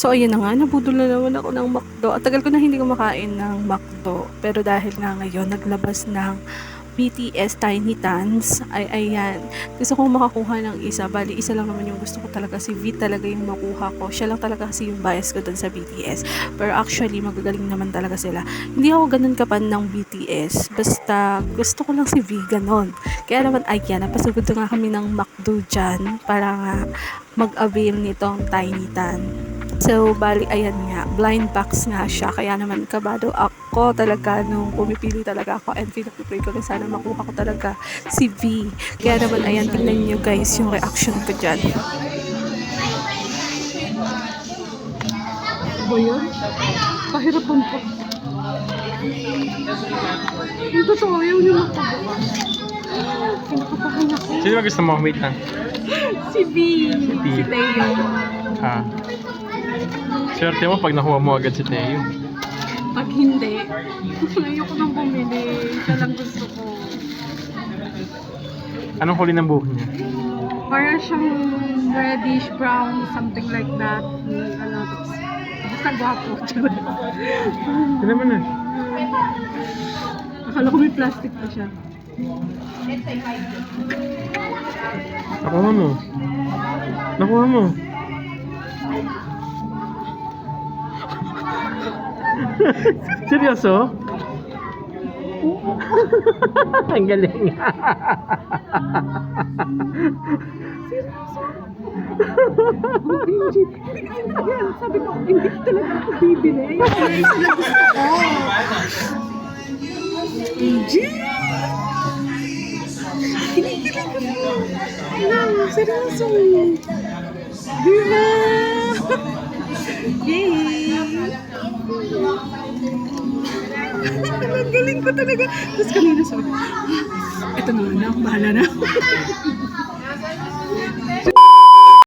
So ayun na nga, nabudol na naman ako ng McDo. At tagal ko na hindi kumakain ng McDo. Pero dahil nga ngayon, naglabas ng BTS Tiny Tans, ay ayan. Gusto kong makakuha ng isa. Bali, isa lang naman yung gusto ko talaga. Si V talaga yung makuha ko. Siya lang talaga kasi yung bias ko dun sa BTS. Pero actually, magagaling naman talaga sila. Hindi ako ganun kapan ng BTS. Basta, gusto ko lang si V, ganon. Kaya naman, ayan, napasugod na nga kami ng McDo dyan para nga mag-avail nitong Tiny Tan. So, bali, ayan nga, blind box nga siya. Kaya naman, kabado ako talaga nung pumipili talaga ako. And pinag-pray ko na sana makuha ko talaga si V. Kaya naman, ayan, tingnan nyo guys yung reaction ko dyan. Ba yun? Pahirapan po. Yung totoo, yung makabukas. Kinakapahan ako. Sino ba gusto mo? Wait lang. Si V. Si Teo. Ha? Swerte mo pag nakuha mo agad si Teo. Pag hindi, ayoko nang bumili. Siya lang gusto ko. Anong huli ng buhok niya? Para siyang reddish brown, something like that. Ano, tapos, basta gwapo. Ito naman na. Akala ko may plastic pa siya. Nakuha mo. Nakuha mo. Seryoso? Ang galing. Sabi ko, hindi talaga ako bibili. Ayun sila gusto ko. Kinikilig ako. Ano, seryoso. Diba? Yay! Ang galing ko talaga. Tapos kanina sabi ko, ito naman na, bahala na.